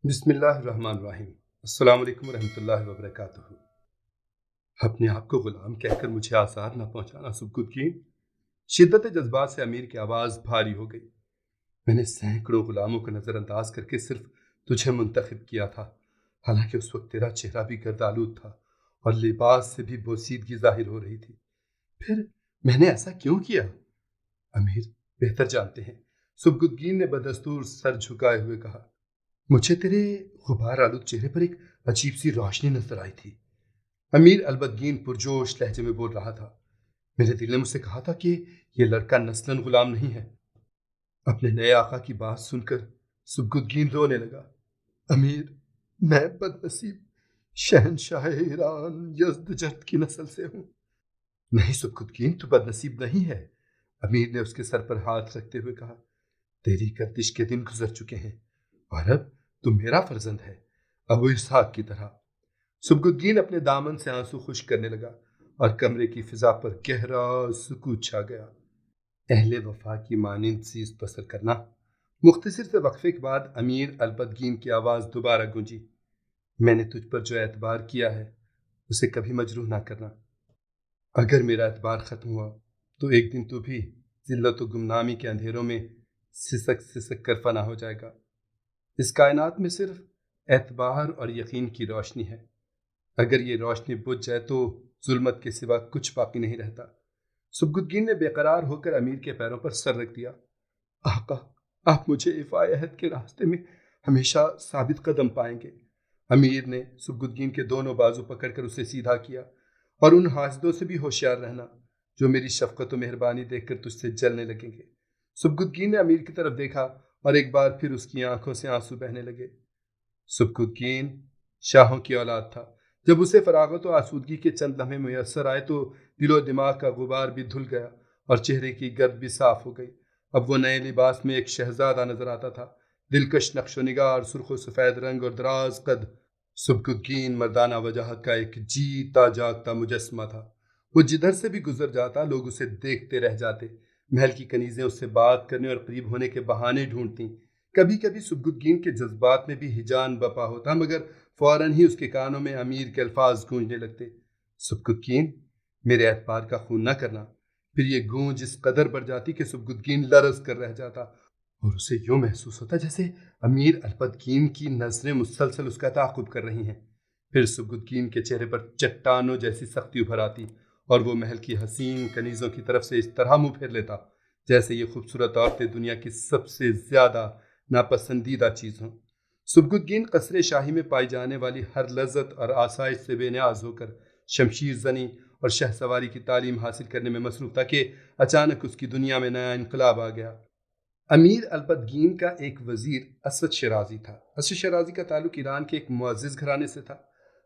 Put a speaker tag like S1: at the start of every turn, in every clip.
S1: بسم اللہ الرحمن الرحیم۔ السلام علیکم ورحمۃ اللہ وبرکاتہ۔ اپنے آپ کو غلام کہہ کر مجھے آزار نہ پہنچانا سبکدگین۔ شدت جذبات سے امیر کی آواز بھاری ہو گئی۔ میں نے سینکڑوں غلاموں کو نظر انداز کر کے صرف تجھے منتخب کیا تھا، حالانکہ اس وقت تیرا چہرہ بھی گرد آلود تھا اور لباس سے بھی بوسیدگی ظاہر ہو رہی تھی۔ پھر میں نے ایسا کیوں کیا؟ امیر بہتر جانتے ہیں، سبکدگین نے بدستور سر جھکائے ہوئے کہا۔ مجھے تیرے غبار آلود چہرے پر ایک عجیب سی روشنی نظر آئی تھی۔ امیر البدگین پرجوش لہجے میں بول رہا تھا۔ میرے دل نے مجھ سے کہا تھا کہ یہ لڑکا نسلاً غلام نہیں ہے۔ اپنے نئے آقا کی بات سن کر سبکدگین رونے لگا۔ امیر، میں بد نصیب شہنشاہ ایران یزدجرد کی نسل سے ہوں۔ نہیں سبکدگین، تو بد نصیب نہیں ہے، امیر نے اس کے سر پر ہاتھ رکھتے ہوئے کہا۔ تیری گردش کے دن گزر چکے ہیں اور اب تو میرا فرزند ہے، ابو اسحاق کی طرح۔ سبکدگین اپنے دامن سے آنسو خشک کرنے لگا اور کمرے کی فضا پر گہرا سکوت چھا گیا۔ اہل وفا کی مانند چیز بسر کرنا۔ مختصر سے وقفے کے بعد امیر البدگین کی آواز دوبارہ گونجی۔ میں نے تجھ پر جو اعتبار کیا ہے اسے کبھی مجروح نہ کرنا۔ اگر میرا اعتبار ختم ہوا تو ایک دن تو بھی ذلت و گمنامی کے اندھیروں میں سسک سسک کر فنا ہو جائے گا۔ اس کائنات میں صرف اعتبار اور یقین کی روشنی ہے۔ اگر یہ روشنی بجھ جائے تو ظلمت کے سوا کچھ باقی نہیں رہتا۔ سبکدگین نے بے قرار ہو کر امیر کے پیروں پر سر رکھ دیا۔ آقا، آپ مجھے ایفائے عہد کے راستے میں ہمیشہ ثابت قدم پائیں گے۔ امیر نے سبکدگین کے دونوں بازو پکڑ کر اسے سیدھا کیا۔ اور ان حاسدوں سے بھی ہوشیار رہنا جو میری شفقت و مہربانی دیکھ کر تجھ سے جلنے لگیں گے۔ سبکدگین نے امیر کی طرف دیکھا اور ایک بار پھر اس کی آنکھوں سے آنسو بہنے لگے۔ سبکدگین شاہوں کی اولاد تھا۔ جب اسے فراغت و آسودگی کے چند لمحے میسر آئے تو دل و دماغ کا غبار بھی دھل گیا اور چہرے کی گرد بھی صاف ہو گئی۔ اب وہ نئے لباس میں ایک شہزادہ نظر آتا تھا، دلکش نقش و نگار، سرخ و سفید رنگ اور دراز قد۔ سبکدگین مردانہ وجاہت کا ایک جیتا جاگتا مجسمہ تھا۔ وہ جدھر سے بھی گزر جاتا لوگ اسے دیکھتے رہ جاتے۔ محل کی کنیزیں اس سے بات کرنے اور قریب ہونے کے بہانے ڈھونڈتیں۔ کبھی کبھی سبکدگین کے جذبات میں بھی ہیجان بپا ہوتا، مگر فوراً ہی اس کے کانوں میں امیر کے الفاظ گونجنے لگتے۔ سبکدگین، میرے اعتبار کا خون نہ کرنا۔ پھر یہ گونج اس قدر بڑھ جاتی کہ سبکدگین لرز کر رہ جاتا اور اسے یوں محسوس ہوتا جیسے امیر البدگین کی نظریں مسلسل اس کا تعاقب کر رہی ہیں۔ پھر سبکدگین کے چہرے پر چٹانوں جیسی سختی ابھر آتی اور وہ محل کی حسین کنیزوں کی طرف سے اس طرح منہ پھیر لیتا جیسے یہ خوبصورت عورتیں دنیا کی سب سے زیادہ ناپسندیدہ چیز ہوں۔ سبکدگین قصر شاہی میں پائی جانے والی ہر لذت اور آسائش سے بے نیاز ہو کر شمشیر زنی اور شہ سواری کی تعلیم حاصل کرنے میں مصروف تھا کہ اچانک اس کی دنیا میں نیا انقلاب آ گیا۔ امیر البدگین کا ایک وزیر اسد شیرازی تھا۔ اسد شیرازی کا تعلق ایران کے ایک معزز گھرانے سے تھا۔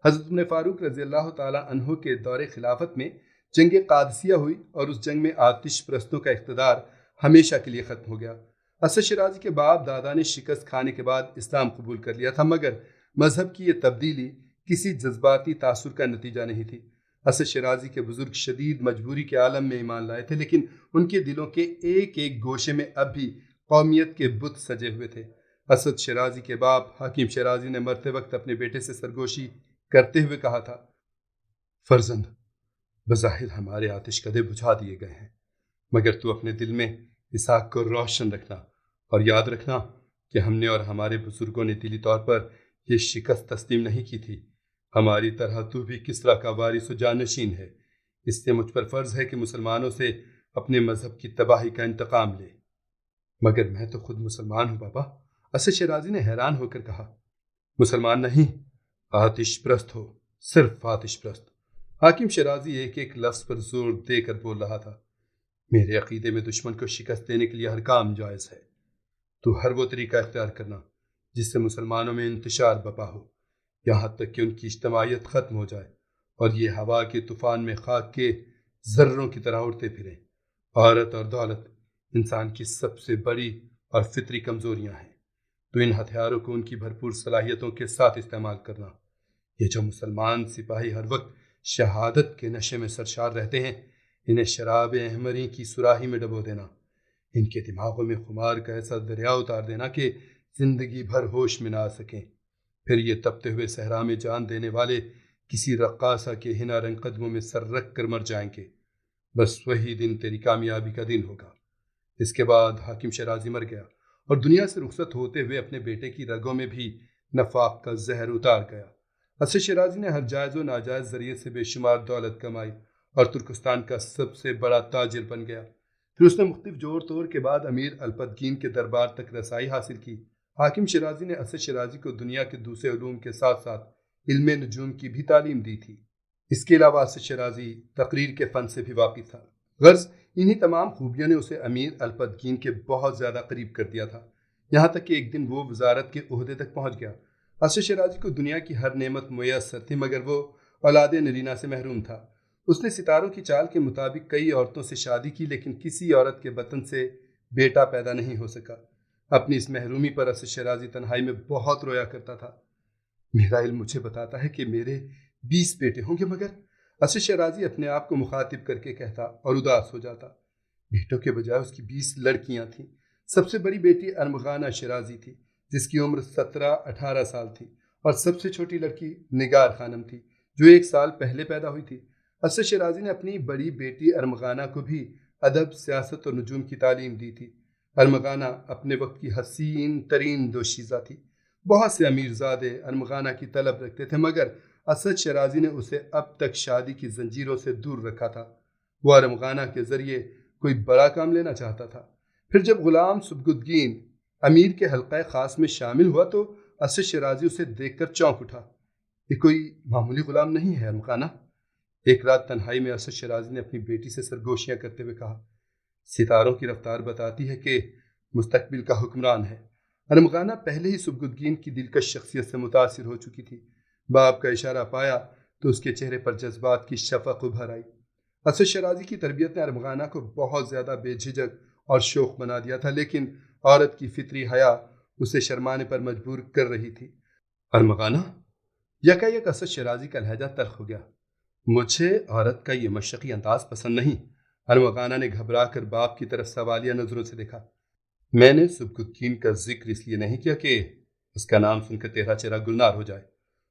S1: حضرت ابن فاروق رضی اللہ تعالیٰ عنہ کے دور خلافت میں جنگ قادسیہ ہوئی اور اس جنگ میں آتش پرستوں کا اقتدار ہمیشہ کے لیے ختم ہو گیا۔ اسد شیرازی کے باپ دادا نے شکست کھانے کے بعد اسلام قبول کر لیا تھا، مگر مذہب کی یہ تبدیلی کسی جذباتی تاثر کا نتیجہ نہیں تھی۔ اسد شیرازی کے بزرگ شدید مجبوری کے عالم میں ایمان لائے تھے، لیکن ان کے دلوں کے ایک ایک گوشے میں اب بھی قومیت کے بت سجے ہوئے تھے۔ اسد شیرازی کے باپ حکیم شیرازی نے مرتے وقت اپنے بیٹے سے سرگوشی کرتے ہوئے کہا تھا، فرزند، بظاہر ہمارے آتش کدے بجھا دیے گئے ہیں، مگر تو اپنے دل میں اسحاق کو روشن رکھنا اور یاد رکھنا کہ ہم نے اور ہمارے بزرگوں نے دلی طور پر یہ شکست تسلیم نہیں کی تھی۔ ہماری طرح تو بھی کسریٰ کا وارث و جانشین ہے، اس سے مجھ پر فرض ہے کہ مسلمانوں سے اپنے مذہب کی تباہی کا انتقام لے۔ مگر میں تو خود مسلمان ہوں بابا، اسد شیرازی نے حیران ہو کر کہا۔ مسلمان نہیں، آتش پرست ہو، صرف آتش پرست۔ حاکم شیرازی ایک ایک لفظ پر زور دے کر بول رہا تھا۔ میرے عقیدے میں دشمن کو شکست دینے کے لیے ہر کام جائز ہے۔ تو ہر وہ طریقہ اختیار کرنا جس سے مسلمانوں میں انتشار بپا ہو، یہاں تک کہ ان کی اجتماعیت ختم ہو جائے اور یہ ہوا کے طوفان میں خاک کے ذروں کی طرح اڑتے پھریں۔ عورت اور دولت انسان کی سب سے بڑی اور فطری کمزوریاں ہیں، تو ان ہتھیاروں کو ان کی بھرپور صلاحیتوں کے ساتھ استعمال کرنا۔ یہ جو مسلمان سپاہی ہر وقت شہادت کے نشے میں سرشار رہتے ہیں، انہیں شراب احمری کی سراہی میں ڈبو دینا، ان کے دماغوں میں خمار کا ایسا دریا اتار دینا کہ زندگی بھر ہوش میں نہ آ سکیں۔ پھر یہ تپتے ہوئے صحرا میں جان دینے والے کسی رقاصہ کے ہنا رنگ قدموں میں سر رکھ کر مر جائیں گے۔ بس وہی دن تیری کامیابی کا دن ہوگا۔ اس کے بعد حاکم شیرازی مر گیا اور دنیا سے رخصت ہوتے ہوئے اپنے بیٹے کی رگوں میں بھی نفاق کا زہر اتار گیا۔ اسد شیرازی نے ہر جائز و ناجائز ذریعے سے بے شمار دولت کمائی اور ترکستان کا سب سے بڑا تاجر بن گیا۔ پھر اس نے مختلف جوڑ توڑ کے بعد امیر الپتگین کے دربار تک رسائی حاصل کی۔ حاکم شیرازی نے اسد شیرازی کو دنیا کے دوسرے علوم کے ساتھ ساتھ علم نجوم کی بھی تعلیم دی تھی۔ اس کے علاوہ اسد شیرازی تقریر کے فن سے بھی واقف تھا۔ غرض انہی تمام خوبیوں نے اسے امیر الپتگین کے بہت زیادہ قریب کر دیا تھا، یہاں تک کہ ایک دن وہ وزارت کے عہدے تک پہنچ گیا۔ اسد شیرازی کو دنیا کی ہر نعمت میسر تھی، مگر وہ اولاد نرینہ سے محروم تھا۔ اس نے ستاروں کی چال کے مطابق کئی عورتوں سے شادی کی، لیکن کسی عورت کے بطن سے بیٹا پیدا نہیں ہو سکا۔ اپنی اس محرومی پر اسد شیرازی تنہائی میں بہت رویا کرتا تھا۔ میرا علم مجھے بتاتا ہے کہ میرے 20 بیٹے ہوں گے، مگر اسد شیرازی اپنے آپ کو مخاطب کر کے کہتا اور اداس ہو جاتا۔ بیٹوں کے بجائے اس کی 20 لڑکیاں تھیں۔ سب سے بڑی بیٹی ارمغانہ شیرازی تھی، جس کی عمر 17-18 سال تھی، اور سب سے چھوٹی لڑکی نگار خانم تھی، جو 1 سال پہلے پیدا ہوئی تھی۔ اسد شیرازی نے اپنی بڑی بیٹی ارمغانہ کو بھی ادب، سیاست اور نجوم کی تعلیم دی تھی۔ ارمغانہ اپنے وقت کی حسین ترین دوشیزہ تھی۔ بہت سے امیرزادے ارمغانہ کی طلب رکھتے تھے، مگر اسد شیرازی نے اسے اب تک شادی کی زنجیروں سے دور رکھا تھا۔ وہ ارمغانہ کے ذریعے کوئی بڑا کام لینا چاہتا تھا۔ پھر جب غلام سبکتگین امیر کے حلقہ خاص میں شامل ہوا تو اسد شیرازی اسے دیکھ کر چونک اٹھا۔ یہ کوئی معمولی غلام نہیں ہے ارمغانہ۔ ایک رات تنہائی میں اسد شیرازی نے اپنی بیٹی سے سرگوشیاں کرتے ہوئے کہا، ستاروں کی رفتار بتاتی ہے کہ مستقبل کا حکمران ہے۔ ارمغانہ پہلے ہی سبکتگین کی دلکش شخصیت سے متاثر ہو چکی تھی۔ باپ کا اشارہ پایا تو اس کے چہرے پر جذبات کی شفق ابھر آئی۔ اسد شیرازی کی تربیت نے ارمغانہ کو بہت زیادہ بے جھجک اور شوخ بنا دیا تھا، لیکن عورت کی فطری حیا اسے شرمانے پر مجبور کر رہی تھی۔ ارمغانہ، یکایک اسد شیرازی کا لہجہ تلخ ہو گیا۔ مجھے عورت کا یہ مشرقی انداز پسند نہیں۔ ارمغانہ نے گھبرا کر باپ کی طرف سوالیہ نظروں سے دیکھا۔ میں نے سبکتگین کا ذکر اس لیے نہیں کیا کہ اس کا نام سن کر تیرا چہرہ گلنار ہو جائے۔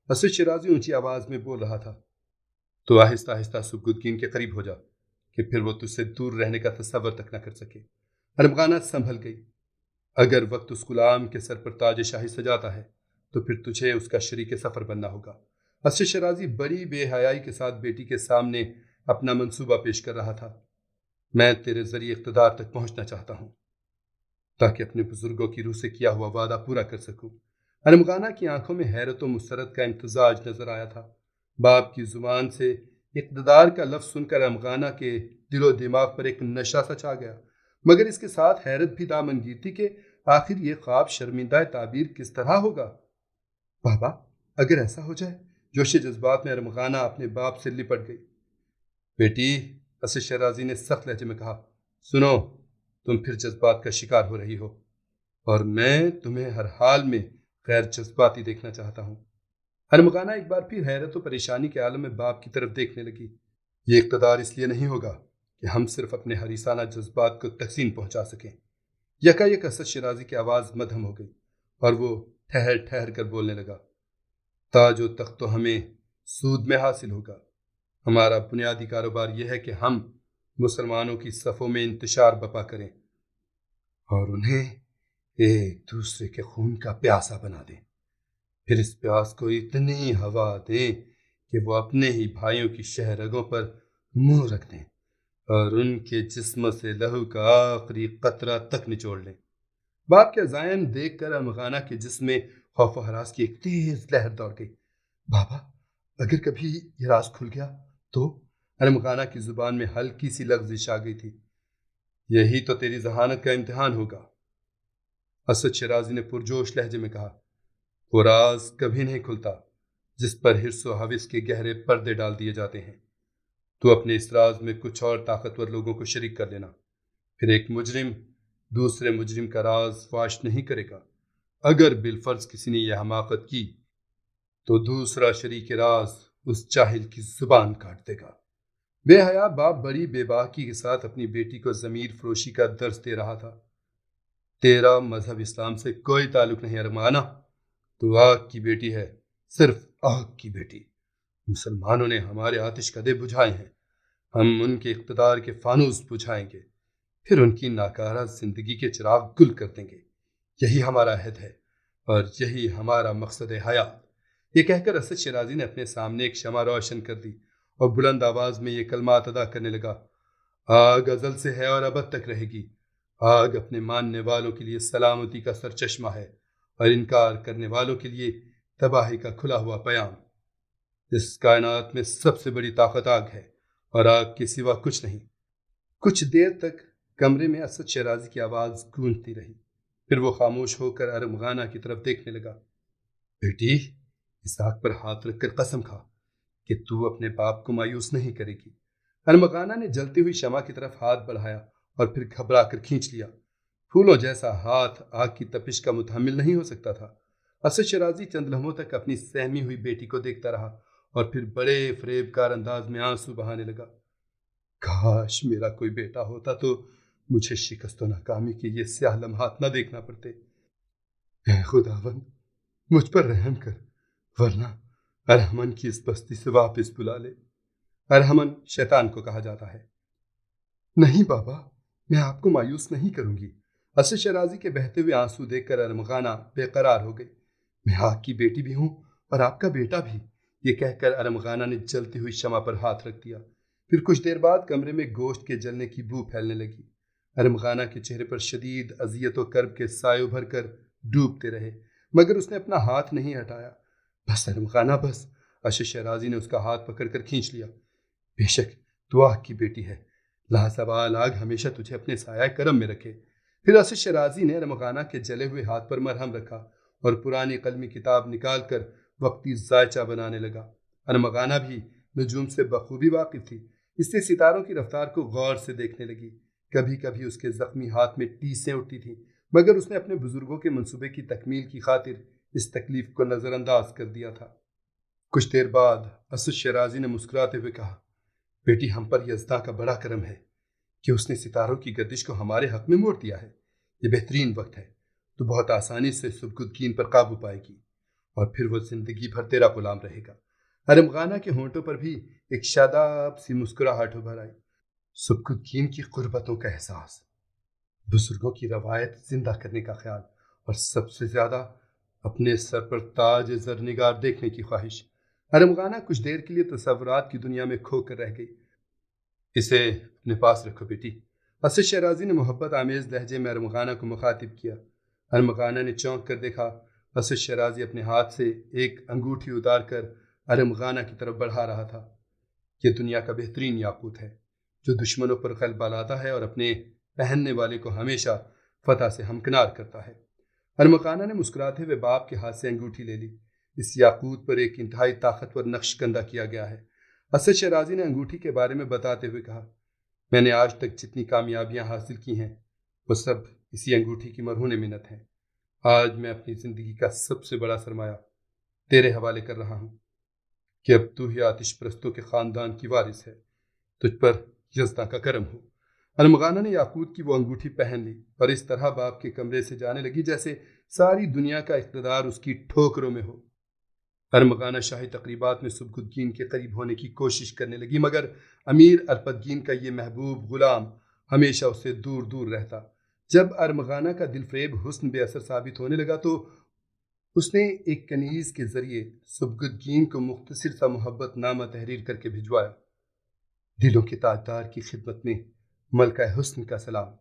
S1: اسد شیرازی اونچی آواز میں بول رہا تھا۔ تو آہستہ آہستہ سبکتگین کے قریب ہو جا کہ پھر وہ تجھ سے دور رہنے کا تصور تک نہ کر سکے۔ ارمغانہ سنبھل گئی۔ اگر وقت اس غلام کے سر پر تاج شاہی سجاتا ہے تو پھر تجھے اس کا شریک سفر بننا ہوگا۔ اسد شیرازی بڑی بے حیائی کے ساتھ بیٹی کے سامنے اپنا منصوبہ پیش کر رہا تھا۔ میں تیرے ذریعے اقتدار تک پہنچنا چاہتا ہوں تاکہ اپنے بزرگوں کی روح سے کیا ہوا وعدہ پورا کر سکوں۔ ارمغانہ کی آنکھوں میں حیرت و مسرت کا امتزاج نظر آیا تھا۔ باپ کی زبان سے اقتدار کا لفظ سن کر ارمغانہ کے دل و دماغ پر ایک نشہ سا چھا گیا، مگر اس کے ساتھ حیرت بھی دامن گیر تھی کہ آخر یہ خواب شرمندہ تعبیر کس طرح ہوگا۔ بابا، اگر ایسا ہو جائے؟ جوش جذبات میں ارمغانہ اپنے باپ سے لپٹ گئی۔ بیٹی، اسد شیرازی نے سخت لہجے میں کہا، سنو، تم پھر جذبات کا شکار ہو رہی ہو اور میں تمہیں ہر حال میں غیر جذباتی دیکھنا چاہتا ہوں۔ ارمغانہ ایک بار پھر حیرت و پریشانی کے عالم میں باپ کی طرف دیکھنے لگی۔ یہ اقتدار اس لیے نہیں ہوگا کہ ہم صرف اپنے حریصانہ جذبات کو تحسین پہنچا سکیں۔ یکایک اسد شیرازی کی آواز مدھم ہو گئی اور وہ ٹھہر ٹھہر کر بولنے لگا، تاج و تخت تو ہمیں سود میں حاصل ہوگا۔ ہمارا بنیادی کاروبار یہ ہے کہ ہم مسلمانوں کی صفوں میں انتشار بپا کریں اور انہیں ایک دوسرے کے خون کا پیاسا بنا دیں، پھر اس پیاس کو اتنی ہوا دیں کہ وہ اپنے ہی بھائیوں کی شہرگوں پر منہ رکھ دیں اور ان کے جسم سے لہو کا آخری قطرہ تک نچوڑ لیں۔ باپ کے عزائم دیکھ کر ارمغانہ کے جسم میں خوف و ہراس کی ایک تیز لہر دوڑ گئی۔ بابا، اگر کبھی یہ راز کھل گیا تو؟ ارمغانہ کی زبان میں ہلکی سی لغزش آ گئی تھی۔ یہی تو تیری ذہانت کا امتحان ہوگا، اسد شیرازی نے پرجوش لہجے میں کہا۔ وہ راز کبھی نہیں کھلتا جس پر حرص و حوث کے گہرے پردے ڈال دیے جاتے ہیں۔ تو اپنے اس راز میں کچھ اور طاقتور لوگوں کو شریک کر لینا، پھر ایک مجرم دوسرے مجرم کا راز فاش نہیں کرے گا۔ اگر بالفرض کسی نے یہ حماقت کی تو دوسرا شریک راز اس جاہل کی زبان کاٹ دے گا۔ بے حیا باپ بڑی بے باکی کے ساتھ اپنی بیٹی کو ضمیر فروشی کا درس دے رہا تھا۔ تیرا مذہب اسلام سے کوئی تعلق نہیں ارمغانہ، تو آگ کی بیٹی ہے، صرف آگ کی بیٹی۔ مسلمانوں نے ہمارے آتش کدے بجھائے ہیں، ہم ان کے اقتدار کے فانوس بجھائیں گے، پھر ان کی ناکارہ زندگی کے چراغ گل کر دیں گے۔ یہی ہمارا عہد ہے اور یہی ہمارا مقصد حیات۔ یہ کہہ کر اسد شیرازی نے اپنے سامنے ایک شمع روشن کر دی اور بلند آواز میں یہ کلمات ادا کرنے لگا: آگ ازل سے ہے اور ابد تک رہے گی۔ آگ اپنے ماننے والوں کے لیے سلامتی کا سرچشمہ ہے اور انکار کرنے والوں کے لیے تباہی کا کھلا ہوا پیام۔ اس کائنات میں سب سے بڑی طاقت آگ ہے اور آگ کے سوا کچھ نہیں۔ کچھ دیر تک کمرے میں اسد شیرازی کی آواز گونجتی رہی، پھر وہ خاموش ہو کر ارمغانہ کی طرف دیکھنے لگا۔ بیٹی، اس آگ پر ہاتھ رکھ کر قسم کھا کہ تو اپنے باپ کو مایوس نہیں کرے گی۔ ارمغانہ نے جلتی ہوئی شمع کی طرف ہاتھ بڑھایا اور پھر گھبرا کر کھینچ لیا۔ پھولوں جیسا ہاتھ آگ کی تپش کا متحمل نہیں ہو سکتا تھا۔ اسد شیرازی چند لمحوں تک اپنی سہمی ہوئی بیٹی کو دیکھتا رہا اور پھر بڑے فریب کار انداز میں آنسو بہانے لگا۔ کاش میرا کوئی بیٹا ہوتا تو مجھے شکست و ناکامی کے یہ سیاہ لمحات نہ دیکھنا پڑتے۔ اے خداوند، مجھ پر رحم کر، ورنہ ارحمن کی اس بستی سے واپس بلا لے۔ ارحمن شیطان کو کہا جاتا ہے۔ نہیں بابا، میں آپ کو مایوس نہیں کروں گی۔ اسد شیرازی کے بہتے ہوئے آنسو دیکھ کر ارمغانہ بے قرار ہو گئی۔ میں آگ کی بیٹی بھی ہوں اور آپ کا بیٹا بھی، یہ کہہ کر ارمغانہ نے جلتی ہوئی شمع پر ہاتھ رکھ دیا۔ پھر کچھ دیر بعد کمرے میں گوشت کے جلنے کی بو پھیلنے لگی۔ ارمغانہ کے چہرے پر شدید اذیت و کرب کے سائے ابھر کر ڈوبتے رہے، مگر اس نے اپنا ہاتھ نہیں ہٹایا۔ بس ارمغانہ بس، اسد شیرازی نے اس کا ہاتھ پکڑ کر کھینچ لیا۔ بے شک تو آگ کی بیٹی ہے، لازوال آگ ہمیشہ تجھے اپنے سایہ کرم میں رکھے۔ پھر اسد شیرازی نے ارمغانہ کے جلے ہوئے ہاتھ پر مرہم رکھا اور پرانی قلمی کتاب نکال کر وقتی ذائچہ بنانے لگا۔ ارمغانہ بھی نجوم سے بخوبی واقف تھی، اس لیے ستاروں کی رفتار کو غور سے دیکھنے لگی۔ کبھی کبھی اس کے زخمی ہاتھ میں ٹیسیں اٹھتی تھیں، مگر اس نے اپنے بزرگوں کے منصوبے کی تکمیل کی خاطر اس تکلیف کو نظر انداز کر دیا تھا۔ کچھ دیر بعد اسد شیرازی نے مسکراتے ہوئے کہا: بیٹی، ہم پر یزداں کا بڑا کرم ہے کہ اس نے ستاروں کی گردش کو ہمارے حق میں موڑ دیا ہے۔ یہ بہترین وقت ہے، تو بہت آسانی سے سبکتگین پر قابو پائے گی اور پھر وہ زندگی بھر تیرا غلام رہے گا۔ ارمغانہ کے ہونٹوں پر بھی ایک شاداب سی مسکراہٹ ابھر آئی۔ سبکتگین کی قربتوں کا احساس، بزرگوں کی روایت زندہ کرنے کا خیال اور سب سے زیادہ اپنے سر پر تاج زرنگار دیکھنے کی خواہش۔ ارمغانہ کچھ دیر کے لیے تصورات کی دنیا میں کھو کر رہ گئی۔ اسے اپنے پاس رکھو بیٹی، اسد شیرازی نے محبت آمیز لہجے میں ارمغانہ کو مخاطب کیا۔ ارمغانہ نے چونک کر دیکھا۔ اسد شیرازی اپنے ہاتھ سے ایک انگوٹھی اتار کر ارمغانہ کی طرف بڑھا رہا تھا۔ یہ دنیا کا بہترین یاقوت ہے جو دشمنوں پر غلبہ لاتا ہے اور اپنے پہننے والے کو ہمیشہ فتح سے ہمکنار کرتا ہے۔ ارمغانہ نے مسکراتے ہوئے باپ کے ہاتھ سے انگوٹھی لے لی۔ اس یاقوت پر ایک انتہائی طاقتور نقش کندہ کیا گیا ہے۔ اسد شیرازی نے انگوٹھی کے بارے میں بتاتے ہوئے کہا: میں نے آج تک جتنی کامیابیاں حاصل کی ہیں وہ سب اسی انگوٹھی کی مرہون منت ہیں۔ آج میں اپنی زندگی کا سب سے بڑا سرمایہ تیرے حوالے کر رہا ہوں کہ اب تو ہی آتش پرستوں کے خاندان کی وارث ہے۔ تجھ پر یزداں کا کرم ہو۔ ارمغانہ نے یاقوت کی وہ انگوٹھی پہن لی اور اس طرح باپ کے کمرے سے جانے لگی جیسے ساری دنیا کا اقتدار اس کی ٹھوکروں میں ہو۔ ارمغانہ شاہی تقریبات میں سبکتگین کے قریب ہونے کی کوشش کرنے لگی، مگر امیر ارپتگین کا یہ محبوب غلام ہمیشہ اس سے دور دور رہتا۔ جب ارمغانہ کا دل فریب حسن بے اثر ثابت ہونے لگا تو اس نے ایک کنیز کے ذریعے سبکتگین کو مختصر سا محبت نامہ تحریر کر کے بھجوایا: دلوں کے تاجدار کی خدمت میں ملکہ حسن کا سلام۔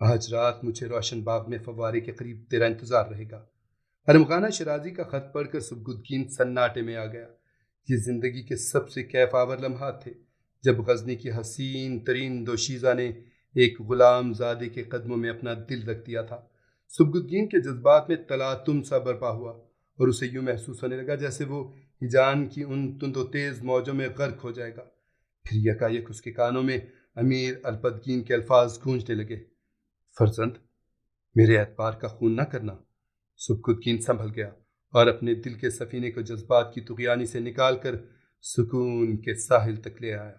S1: آج رات مجھے روشن باغ میں فوارے کے قریب تیرا انتظار رہے گا۔ ارمغانہ شیرازی کا خط پڑھ کر سبکتگین سناٹے میں آ گیا۔ یہ زندگی کے سب سے کیف آور لمحات تھے جب غزنی کی حسین ترین دوشیزہ نے ایک غلام زادے کے قدموں میں اپنا دل رکھ دیا تھا۔ سبکتگین کے جذبات میں تلاطم سا برپا ہوا اور اسے یوں محسوس ہونے لگا جیسے وہ ہیجان کی ان تند و تیز موجوں میں غرق ہو جائے گا۔ پھر یکایک اس کے کانوں میں امیر ارپتگین کے الفاظ گونجنے لگے: فرزند، میرے اعتبار کا خون نہ کرنا۔ سبکتگین سنبھل گیا اور اپنے دل کے سفینے کو جذبات کی طغیانی سے نکال کر سکون کے ساحل تک لے آیا۔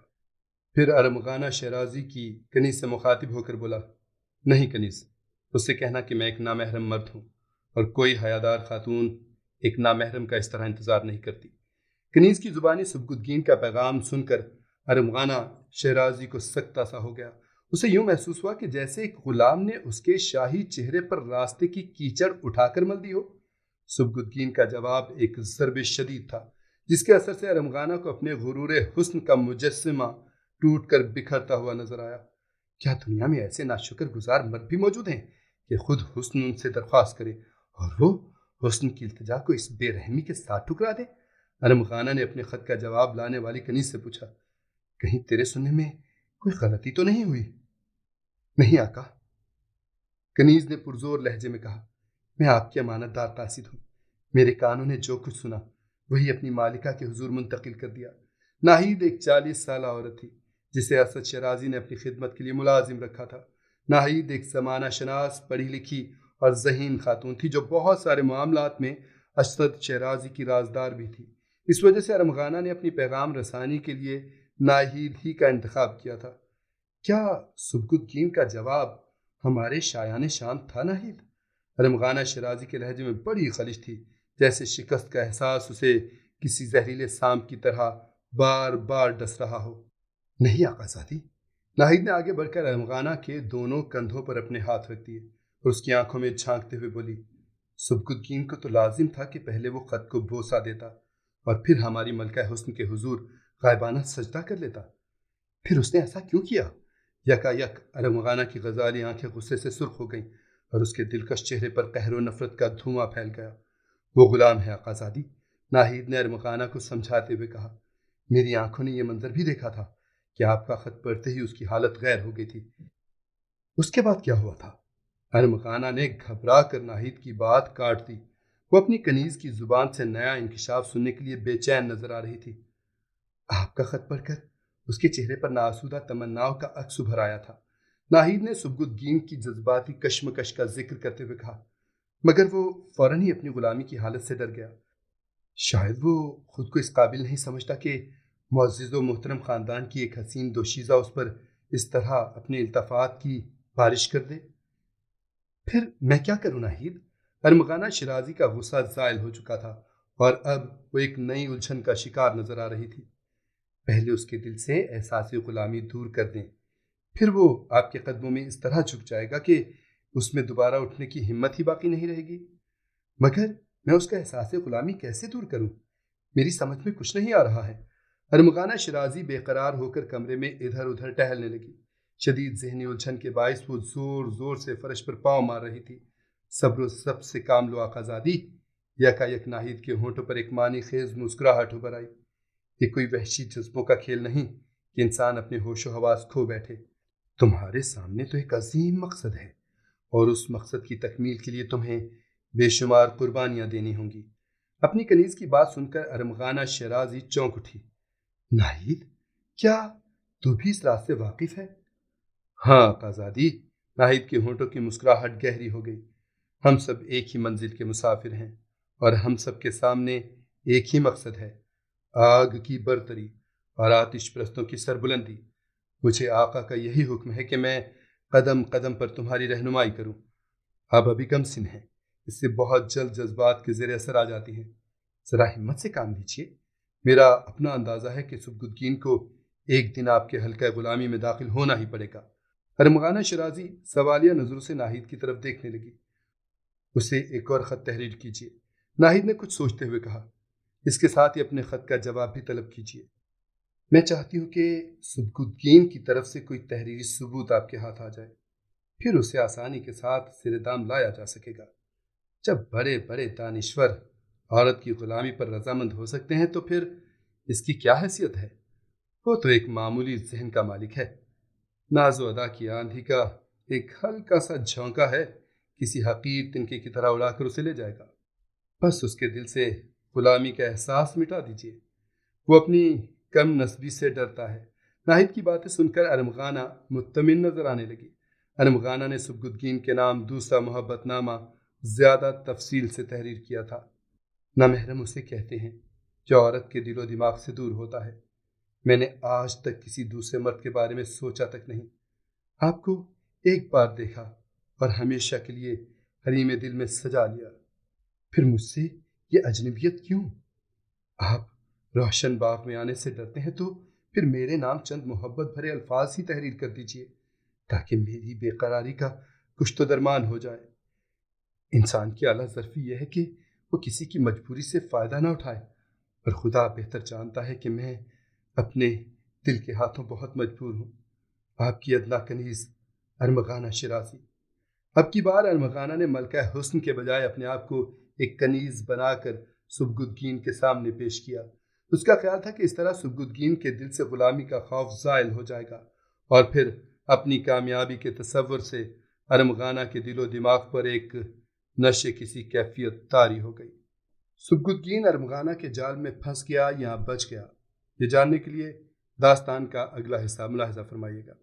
S1: پھر ارمغانہ شیرازی کی کنیز سے مخاطب ہو کر بولا: نہیں کنیز، اس سے کہنا کہ میں ایک نامحرم مرد ہوں اور کوئی حیادار خاتون ایک نامحرم کا اس طرح انتظار نہیں کرتی۔ کنیز کی زبانی سبکتگین کا پیغام سن کر ارمغانہ شیرازی کو سکتہ سا ہو گیا۔ اسے یوں محسوس ہوا کہ جیسے ایک غلام نے اس کے شاہی چہرے پر راستے کی کیچڑ اٹھا کر مل دی ہو۔ سبکتگین کا جواب ایک ضرب شدید تھا، جس کے اثر سے ارمغانہ کو اپنے غرور حسن کا مجسمہ ٹوٹ کر بکھرتا ہوا نظر آیا۔ کیا دنیا میں ایسے ناشکر گزار مرد بھی موجود ہیں کہ خود حسن ان سے درخواست کرے اور وہ حسن کی التجا کو اس بے رحمی کے ساتھ ٹھکرا دے؟ ارمغانہ نے اپنے خط کا جواب لانے والی کنیز سے پوچھا، کہیں تیرے سننے میں کوئی غلطی تو نہیں ہوئی؟ نہیں آقا، کنیز نے پرزور لہجے میں کہا، میں آپ کی امانت دار قاصد ہوں۔ میرے کانوں نے جو کچھ سنا وہی اپنی مالکہ کے حضور منتقل کر دیا۔ ناہید ایک 40 سالہ عورت تھی جسے اسد شیرازی نے اپنی خدمت کے لیے ملازم رکھا تھا۔ ناہید ایک زمانہ شناس، پڑھی لکھی اور ذہین خاتون تھی جو بہت سارے معاملات میں اسد شیرازی کی رازدار بھی تھی۔ اس وجہ سے ارمغانہ نے اپنی پیغام رسانی کے لیے ناہید ہی کا انتخاب کیا تھا۔ کیا سبکتگین کا جواب ہمارے شایان شان تھا ناہید؟ ارمغانہ شیرازی کے لہجے میں بڑی خلش تھی، جیسے شکست کا احساس اسے کسی زہریلے سانپ کی طرح بار بار ڈس رہا ہو۔ نہیں آقا زادی، ناہید نے آگے بڑھ کر ارمغانہ کے دونوں کندھوں پر اپنے ہاتھ رکھ دیے اور اس کی آنکھوں میں جھانکتے ہوئے بولی، سبکتگین کو تو لازم تھا کہ پہلے وہ خط کو بوسہ دیتا اور پھر ہماری ملکہ حسن کے حضور غائبانہ سجدہ کر لیتا۔ پھر اس نے ایسا کیوں کیا؟ یکا یک ارمغانہ کی غزالی آنکھیں غصے سے سرخ ہو گئیں اور اس کے دلکش چہرے پر قہر و نفرت کا دھواں پھیل گیا۔ وہ غلام ہے آقا زادی، ناہید نے ارمغانہ کو سمجھاتے ہوئے کہا۔ میری آنکھوں نے یہ منظر بھی دیکھا تھا کہ آپ کا خط پڑھتے ہی اس کی حالت غیر ہو گئی تھی۔ اس کے بعد کیا ہوا تھا؟ ارمغانہ نے گھبرا کر ناہید کی بات کاٹ دی۔ وہ اپنی کنیز کی زبان سے نیا انکشاف سننے کے لیے بے چین نظر آ رہی تھی۔ آپ کا خط پڑھ کر اس کے چہرے پر ناسودہ تمناؤں کا عکس ابھر آیا تھا۔ ناہید نے سبکتگین کی جذباتی کشمکش کا ذکر کرتے ہوئے کہا، مگر وہ فوراً ہی اپنی غلامی کی حالت سے ڈر گیا۔ شاید وہ خود کو اس قابل نہیں سمجھتا کہ معزز و محترم خاندان کی ایک حسین دوشیزہ اس پر اس طرح اپنے التفات کی بارش کر دے۔ پھر میں کیا کروں ناہید؟ ارمغانہ شیرازی کا غصہ زائل ہو چکا تھا اور اب وہ ایک نئی الجھن کا شکار نظر آ رہی تھی۔ پہلے اس کے دل سے احساس غلامی دور کر دیں، پھر وہ آپ کے قدموں میں اس طرح جھک جائے گا کہ اس میں دوبارہ اٹھنے کی ہمت ہی باقی نہیں رہے گی۔ مگر میں اس کا احساس غلامی کیسے دور کروں؟ میری سمجھ میں کچھ نہیں آ رہا ہے۔ ارمغانہ شیرازی بے قرار ہو کر کمرے میں ادھر ادھر ٹہلنے لگی۔ شدید ذہنی الجھن کے باعث وہ زور زور سے فرش پر پاؤں مار رہی تھی۔ صبر و ضبط سے کام لو آقا زادی۔ یکا یک ناہید کے ہونٹوں پر ایک معنی خیز مسکراہٹ ابھر آئی۔ یہ کوئی وحشی جذبوں کا کھیل نہیں کہ انسان اپنے ہوش و حواس کھو بیٹھے۔ تمہارے سامنے تو ایک عظیم مقصد ہے اور اس مقصد کی تکمیل کے لیے تمہیں بے شمار قربانیاں دینی ہوں گی۔ اپنی کنیز کی بات سن کر ارمغانہ شیرازی چونک اٹھی۔ ناہید، کیا تو بھی اس راز سے واقف ہے؟ ہاں آقا زادی، ناہید کے ہونٹوں کی مسکراہٹ گہری ہو گئی۔ ہم سب ایک ہی منزل کے مسافر ہیں اور ہم سب کے سامنے ایک ہی مقصد ہے، آگ کی برتری اور آتش پرستوں کی سربلندی۔ مجھے آقا کا یہی حکم ہے کہ میں قدم قدم پر تمہاری رہنمائی کروں۔ آپ ابھی کم سن ہیں، اس سے بہت جلد جذبات کے زیر اثر آ جاتی ہیں۔ ذرا ہمت سے کام لیجیے۔ میرا اپنا اندازہ ہے کہ سبکتگین کو ایک دن آپ کے حلقہ غلامی میں داخل ہونا ہی پڑے گا۔ ارمغانہ شیرازی سوالیہ نظروں سے ناہید کی طرف دیکھنے لگی۔ اسے ایک اور خط تحریر کیجیے، ناہید نے کچھ سوچتے ہوئے کہا۔ اس کے ساتھ ہی اپنے خط کا جواب بھی طلب کیجیے۔ میں چاہتی ہوں کہ سبکتگین کی طرف سے کوئی تحریری ثبوت آپ کے ہاتھ آ جائے، پھر اسے آسانی کے ساتھ سر دام لایا جا سکے گا۔ جب بڑے بڑے دانشور عورت کی غلامی پر رضامند ہو سکتے ہیں تو پھر اس کی کیا حیثیت ہے؟ وہ تو ایک معمولی ذہن کا مالک ہے۔ ناز و ادا کی آندھی کا ایک ہلکا سا جھونکا ہے، کسی حقیر تنکے کی طرح اڑا کر اسے لے جائے گا۔ بس اس کے دل سے غلامی کا احساس مٹا دیجیے۔ وہ اپنی کم نسبی سے ڈرتا ہے۔ ناہید کی باتیں سن کر ارمغانہ مطمئن نظر آنے لگی۔ ارمغانہ نے سبکتگین کے نام دوسرا محبت نامہ زیادہ تفصیل سے تحریر کیا تھا۔ نامحرم اسے کہتے ہیں جو عورت کے دل و دماغ سے دور ہوتا ہے۔ میں نے آج تک کسی دوسرے مرد کے بارے میں سوچا تک نہیں۔ آپ کو ایک بار دیکھا اور ہمیشہ کے لیے حریم دل میں سجا لیا۔ پھر مجھ سے یہ اجنبیت کیوں؟ آپ روشن باغ میں آنے سے ڈرتے ہیں تو پھر میرے نام چند محبت بھرے الفاظ ہی تحریر کر دیجیے تاکہ میری بے قراری کا کچھ تو درمان ہو جائے۔ انسان کی اعلیٰ ظرفی یہ ہے کہ وہ کسی کی مجبوری سے فائدہ نہ اٹھائے، اور خدا بہتر جانتا ہے کہ میں اپنے دل کے ہاتھوں بہت مجبور ہوں۔ آپ کی ادنا کنیز ارمغانہ شرازی۔ اب کی بار ارمغانہ نے ملکہ حسن کے بجائے اپنے آپ کو ایک کنیز بنا کر سبکدگین کے سامنے پیش کیا۔ اس کا خیال تھا کہ اس طرح سبکدگین کے دل سے غلامی کا خوف زائل ہو جائے گا، اور پھر اپنی کامیابی کے تصور سے ارمغانہ کے دل و دماغ پر ایک نشے کسی کیفیت طاری ہو گئی۔ سبکدگین ارمغانہ کے جال میں پھنس گیا یا بچ گیا، یہ جاننے کے لیے داستان کا اگلا حصہ ملاحظہ فرمائیے گا۔